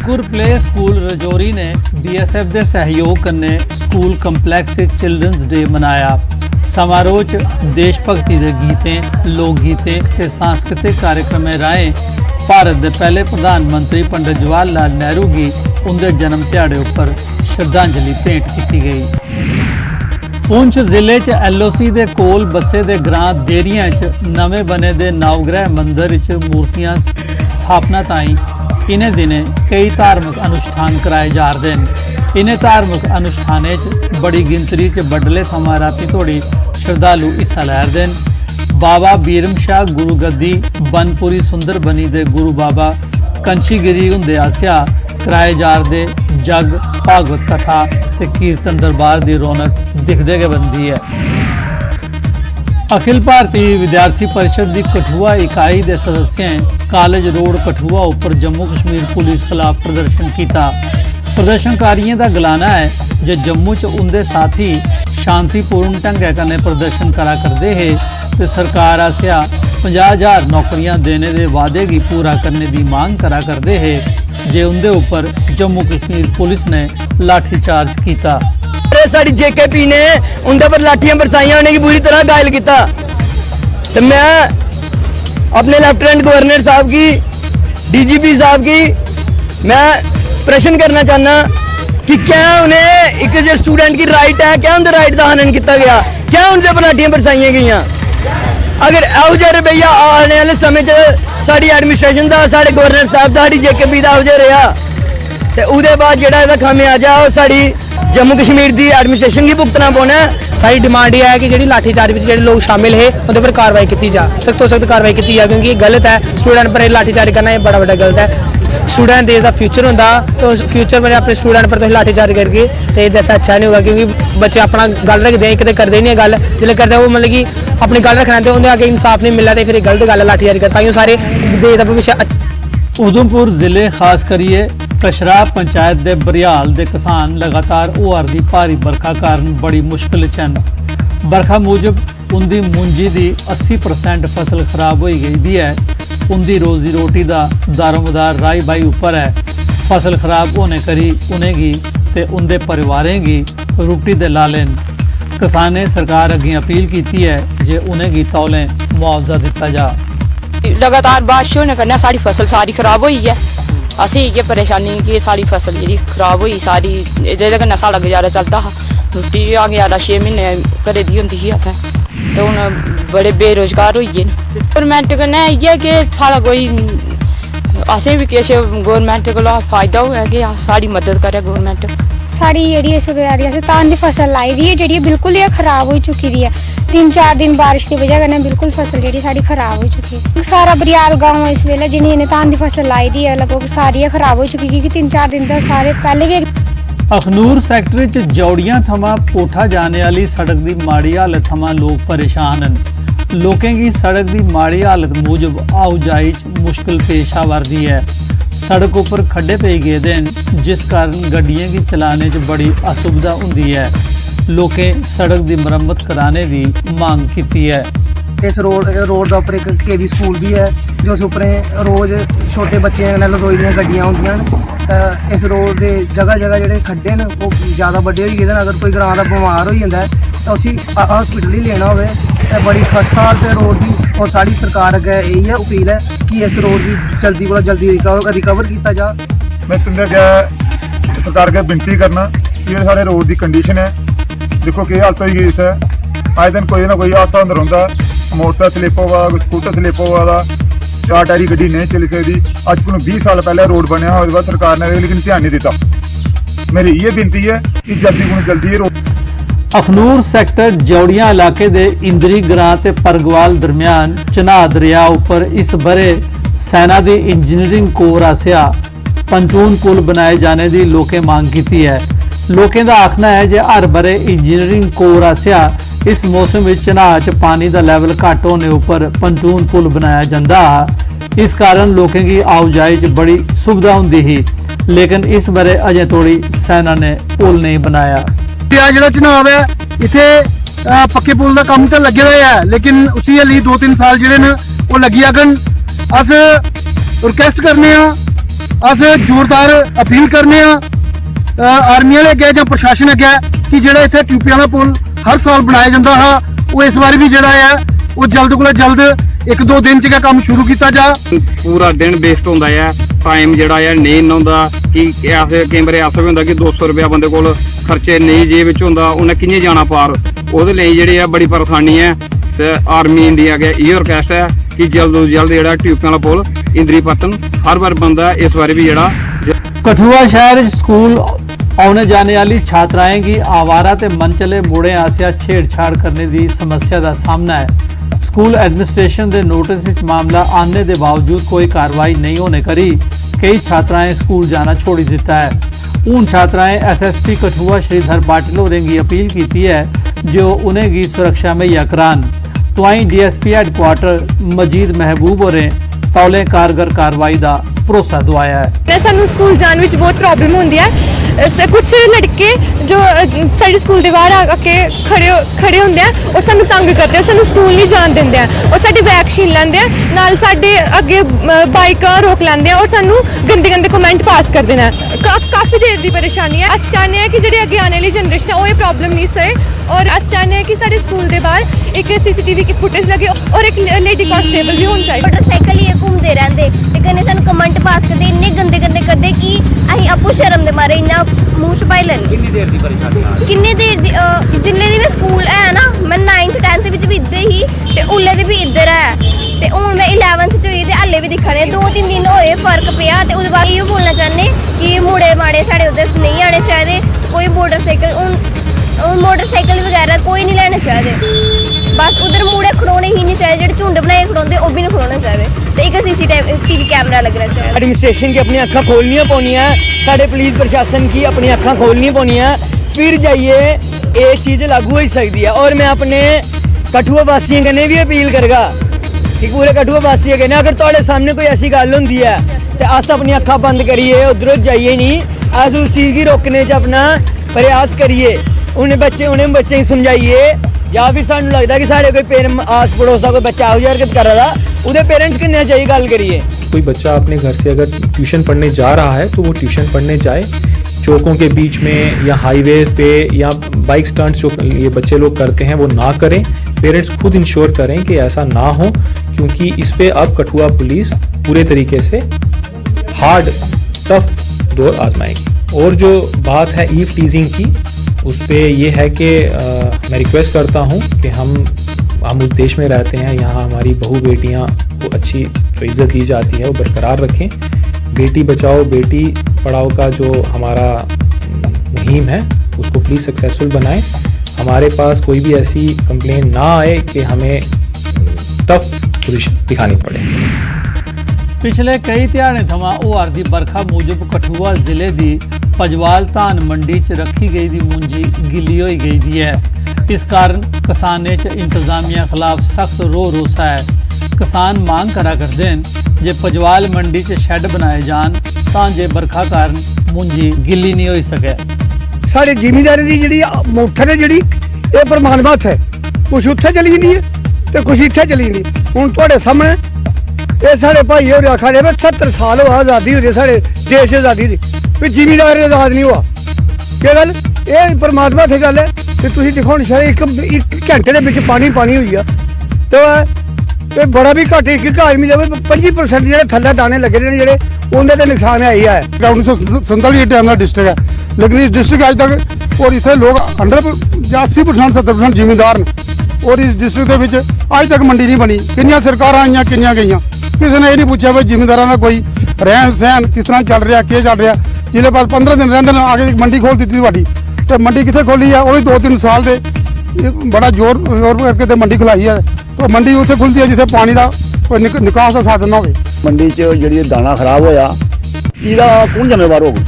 अंकुर play school Rajouri ने BSF के सहयोग कन्नै स्कूल कंपलैक्स चिल्ड्रनस डे मनाया। समारोह च देश भगती के गीतें, लोक गीतें ते सांस्कृतिक कार्यक्रमें राहें भारत के पहले प्रधानमंत्री पंडित जवाहर लाल नेहरू की उनके जन्म दिहाड़े उपर श्रद्धांजलि भेंट की गई। पुंछ जिले च LOC के कोल बसे के ग्रां देरियां च नवे बने दे नवग्रह मंदिर च मूर्तियां स्थापना ताईं इन्हें दिनें कई धार्मिक अनुष्ठान कराए जा रहे हैं। इन्हें धार्मिक अनुष्ठानें च बड़ी गिनतरी च बडले थमां रातीं धोड़ी श्रद्धालु हिस्सा लै रहे हैं। बाबा बीरम शाह गुरु गद्दी बनपुरी सुंदर बनी दे गुरु बाबा कंशीगिरी हुंदे आसेआ कराए जा रहे जग भागवत कथा ते कीर्तन दरबार की रौनक दिखदे गै बनदी है। अखिल भारतीय विद्यार्थी परिषद की कठुआ इकाई के सदस्यों कॉलेज रोड कठुआ उपर जम्मू कश्मीर पुलिस खिलाफ प्रदर्शन किया। प्रदर्शनकारियों का गलाना है जो जम्मू च उनके साथी शांतिपूर्ण ढंगे कन्नै प्रदर्शन करा करते हैं तो सरकार आसिया 50,000 नौकरियां देने के वादे की पूरा करने की मांग करा करते हैं जे उनके ऊपर जम्मू कश्मीर पुलिस ने लाठीचार्ज किया। साड़ी JKP ने उनके पर लाठियां बरसाइया, उन्हें की बुरी तरह घायल किया। तो मैं अपने लेफ्टिनेंट गवर्नर साहब की, DGP साहब की मैं प्रश्न करना चाहना कि क्या उन्हें एक जो स्टूडेंट की राइट है, क्या उनके राइट का हनन किया गया, क्या उनके पर लाठियां बरसाइया गई। अगर एहो जिहा रवैया आने वाले समय च साड़ी एडमिनिस्ट्रेशन का, साढ़े गवर्नर साहब का, साड़ी JKP का एहो जिहा रहा तो उसके बाद जिहड़ा इहदा खामियाजा वो साड़ी जम्मू कश्मीर की एडमिनिस्ट्रेशन की भुगतना पौना है। सारी डिमांड यह है कि जी लाठीचार्ज में जो लोग शामिल है उनके पर कार्रवाई की जा, सख्त तो सख्त कार्रवाई की जाए, क्योंकि गलत है स्टूडेंट पर लाठीचार्ज करना, ये बड़ा गलत है। स्टूडेंट देश का फ्यूचर होंदा तो फ्यूचर में अपने स्टूडेंट पर लाठी चार्ज करके तो ये दस अच्छा नहीं होगा, क्योंकि बच्चे अपना गल रखते हैं, कदे करते नहीं गल, जिसले करते वो मतलब कि अपनी गल रखना तो उन्हें आगे इंसाफ नहीं मिलता तो फिर गलत गल लाठी चार्ज करता, सारे देश का भविष्य। उधमपुर जिले खास करिए कशरा पंचायत के बरियाल के किसान लगातार होआ रही भारी बरखा कारण बड़ी मुश्किल च हैं। बरखा मूजब उनकी मुंजी की 80% फसल खराब हो गई है। उनकी रोजी रोटी का दारोमदार राई बाई उपर है। फसल खराब होने करी उन्हेंगी ते उनके परिवारें की रोटी दे लालेन। किसान ने सरकार अगे अपील की है जे उन्हेंगी तौलें मुआवजा दिता जा। लगातार बारिश होने कन्नै साड़ी फसल सारी खराब हुई है। असें इ'यै परेशानी कि साड़ी फसल जी खराब हुई सारी, जेह्दे कन्नै साढ़ा गुजारा चलदा हा। रुट्टी गुजारा 6 म्हीने घरै दी होंदी ही असें, ते हून बड़े बेरोजगार होई गे न। गौरमैंट कन्नै इ'यै कि साढ़ा कोई असें भी किश गौरमैंट कोला फायदा होऐ कि साढ़ी मदद करे गौरमैंट। साड़ी जेह्ड़ी इस बारी असें धान दी फसल लाई दी है जेह्ड़ी बिल्कुल ही खराब हो चुकी दी है। 3-4 दिन बारिश की वजह कन्नै बिल्कुल फसल जेह्ड़ी साड़ी खराब हो चुकी है। सारा बरियाल गांव इस वेले जिन्हें धान दी फसल लाई दी है लगभग सारी खराब हो चुकी, क्योंकि 3-4 दिन तो सारे पहले भी। अखनूर सैक्टर च जौड़ियां थमां पोठा जाने वाली सड़क की माड़ी हालत थमां लोग परेशान हैं। लोकें की सड़क की माड़ी हालत मूजब आओजाई मुश्किल पेश आवर्दी है। सड़क उपर खड्डे पे गेदे हैं जिस कारण गड्डियां की चलाने च बड़ी असुविधा होंदी है। लोकें सड़क की मरम्मत कराने की मांग की है। इस रोड का उपर एक KB स्कूल भी है जो उस उपर रोज़ छोटे बच्चे लदोई दियां गड्डियां होंदियां न। इस रोड के जगह जगह जो खड्डे न वो ज़्यादा बड़े हो गए। अगर कोई ग्रां का बीमार हो जाता है तो उसी हॉस्पिटल ही लेना हो बड़ी खस्ता हालत है रोड की। और साड़ी सरकार अगे यही अपील है कि इस रोड की जल्दी को जल्दी रिकवर किया जा। मैं तुंदे अगे सरकार अगे विनती करना कि साढ़े रोड की कंडीशन है, देखो कि हालत हुई गई इस आए दिन कोई ना कोई हादसा होंदा रौंहदा, मोटरसाइकिल स्लिप होगा, स्कूटर स्लिप होगा, 4 टायरी गड्डी नहीं चली सकती। अज को 20 साल पहले रोड बनया उसके बाद सरकार ने लेकिन ध्यान नहीं दिता। मेरी ये विनती है कि जल्दी को जल्दी रोड। अखनूर सैक्टर जौड़ियां इलाके दे इंदरी ग्रां ते परगवाल दरमियान चनाह दरिया उपर इस बरे सेना दी इंजीनियरिंग कोर आसिया पंचून पुल बनाए जाने की लोकें मांग की है। लोकें का आखना है जे हर बरे इंजीनियरिंग कोर आसिया इस मौसम में चनाह च पानी का लैवल घट होने उपर पंचून पुल बनाया जाता। इस कारण लोकें की आओजाई च बड़ी सुविधा होंदी ही, लेकिन इस बरे अजें तोड़ी सेना ने पुल नहीं बनाया। जो चुनाव है इतने पक्के पुल का काम तो लगे हुए है, लेकिन उसी लिए 2-3 साल जो लगी अगन। अस रिक्वेस्ट करने अस जोरदार अपील करने आर्मी वाले अगे जां प्रशासन अगे कि जेह्ड़ा इत्थे ट्यूबे वाला पुल हर साल बनाया जाता है वो इस बार भी जेह्ड़ा है वो जल्द कोला जल्द 1-2 दिन च काम शुरू किया जा। पूरा दिन वेस्ट होंदा है, टाइम जेह्ड़ा है नहीं होंदा कि ऐसे केईं बारी ऐसा भी होंदा कि 200 रुपया बंदे कोल खर्चे नहीं जेब विच होंदा, उन्हें कि'यां जाना पार, ओह्दे लेई जेह्ड़ी है बड़ी परेशानी है। ते आर्मी इंडिया अगे इ'यै रिक्वेस्ट है कि जल्द तो जल्द जेह्ड़ा ट्यूबे वाला पुल इंदरी पत्तन हर बार बनदा, इस बारी भी जेह्ड़ा कठुआ शहर च स्कूल आने जाने वाली छात्राएं की आवारा ते मनचले मुड़े आसिया छेड़छाड़ करने की समस्या का सामना है। स्कूल एडमिनिस्ट्रेशन के नोटिस विच मामला आने के बावजूद कोई कार्रवाई नहीं होने करी कई छात्राएं स्कूल जाना छोड़ दिता है। हूँ छात्राएं SSP कठुआ श्रीधर पाटिल होरें की अपील की है जो उन्हें की सुरक्षा मुहैया करान। तो आई DSP हैडक्वार्टर मजीद महबूब होरें तौले कारगर कार्रवाई का भरोसा दवाया है। सानू स्कूल जाने में बहुत प्रॉब्लम होती है। कुछ लड़के जो साढ़े स्कूल के बाहर आके खड़े होंगे और सानू तंग करते हैं, सानू स्कूल नहीं जान देंगे हैं और साडे बैग छीन लेंदे हैं, नाल साडे अगे बाइक रोक लेंदे हैं और सानू गंदे गंदे कमेंट पास कर देना। काफ़ी देर की परेशानी है। अस चाहते हैं कि जी अगे आने वाली जनरेशन है वो ये प्रॉब्लम नहीं सहे और अस चाहते हैं कि साढ़े स्कूल के बाहर एक CCTV की फुटेज लगे और एक लेडी कांस्टेबल भी होनी चाहिए। मोटरसाइकिल ही घूमते रहते ते कन्नै सानू कमेंट पास करते इन्ने गंदे गंदे करते कि असीं आपूं शर्म दे मारे इन्ना मूँह छुपाई लैने। किन्नी देर दी परेशानी? किन्नी देर दी जिल्ले दी मैं स्कूल है ना, मैं 9th 10th विच भी इद्धर ही ते उल्ले दी भी इद्धर है ते हुण मैं 11th च होई ते हल्ले भी दिक्खा ने 2-3 दिन होए फर्क पिया ते ओह्दे बाद इयो बोलना चाहने कि मुड़े माड़े साढ़े उद्धर नहीं आने चाहिए। कोई मोटरसाइकिल मोटरसाइकिल वगैरह कोई नहीं लेने चाहिए, बस उधर मुड़े खड़ोने ही नहीं चाहिए, जेह्ड़े झुंड बनाए खड़ोते वो भी नहीं खड़ोने चाहिए ते एक CCTV कैमरा लगना चाहिए। एडमिनिस्ट्रेशन की अपनी अक्खां खोलनियां पौनियां, साढ़े पुलिस प्रशासन की अपनी अक्खां खोलनी पौनियां, फिर जाइए ये चीज़ लागू हो सकती है। और मैं अपने कठुआ वासियों कन्नै भी अपील करगा कि पूरे कठुआ वासियों कन्नै अगर तुहाडे सामने कोई ऐसी गल होंदी है तो अस अपनी अक्खां बंद करिए उधरों जाइए नहीं, अस उस चीज़ की रोकने च अपना प्रयास करिए, उन्हें बच्चे की समझाइए। या फिर सानू लगता है कि साढ़े कोई आस पड़ोस का कोई बच्चा आहो हरकत कर रहा था उहदे पेरेंट्स कन्नै जाइए गल करिए। कोई बच्चा अपने घर से अगर ट्यूशन पढ़ने जा रहा है तो वो ट्यूशन पढ़ने जाए, चौकों के बीच में या हाईवे पे या बाइक स्टंट्स जो ये बच्चे लोग करते हैं वो ना करें। पेरेंट्स खुद इंश्योर करें कि ऐसा ना हो, क्योंकि इस पे अब कठुआ पुलिस पूरे तरीके से हार्ड टफ दौर आजमाएगी। और जो बात है ईव टीजिंग की, उस पे ये है कि मैं रिक्वेस्ट करता हूँ कि हम उस देश में रहते हैं, यहाँ हमारी बहू बेटियाँ को अच्छी जो इज़्ज़त दी जाती है वो बरकरार रखें। बेटी बचाओ बेटी पढ़ाओ का जो हमारा मुहिम है उसको प्लीज़ सक्सेसफुल बनाएं। हमारे पास कोई भी ऐसी कंप्लेन ना आए कि हमें टफ पोजीशन दिखानी पड़े। पिछले कई ध्याड़े थमां होआरदी बरखा मूजब कठुआ जिले की पजवाल धान मंडी च रखी गई दी मुंजी गिल्ली होई गई दी है। इस कारण किसानें च इंतजामिया खिलाफ सख्त रोसा है। किसान मांग करा करते हैं जे पजवाल मंडी च शैड बनाए जान तां जे बरखा कारण मुंजी गिल्ली नहीं हो सके। साढ़े जिमीदारी की जी मोटर है जी ये परमात्मा हत्थ है, कुछ उत्थे चली जाती है तो कुछ इत्थे चली जाती। हुण तुहाडे सामने ये साढ़े भाई होर आखा दे 70 साल हो आज़ादी हो साढ़े देश आज़ादी की, भी जिमीदार आज़ाद नहीं हुआ। क्या गल ये परमात्मा थे गल है कि तुसीं दिक्खो हुण शायद एक घंटे के विच पानी हुई है तो बड़ा भी घट एक आदमी दे 25% जो थल्ले दाने लगे ने जेह्ड़े उंदे ते नुकसान है ही है। 1947 टाइम का डिस्ट्रिक्ट है, लेकिन इस डिस्ट्रिक्ट अज तक और इतने लोग 80% 70% जिमीदार ने और इस डिस्ट्रिक्ट के अज तक मंडी नहीं बनी। कितनी सरकार आईयां कितनी गई, किसी ने ये नहीं पूछा भाई जिमीदारों का कोई रहन सहन किस तरह चल रहा क्या चल रहा। जिले पास 15 दिन रहते हैं आगे मंडी खोल दी थी, तो मंडी कितने खोली है, वही 2-3 साल से बड़ा जोर करके तो मंडी खुलाई है। तो मंडी उत्थे खुलती है जिथे पानी का कोई निकास का साधन ना हो। मंडी च जी दाना खराब होया, इसका कौन जिम्मेवार होगा?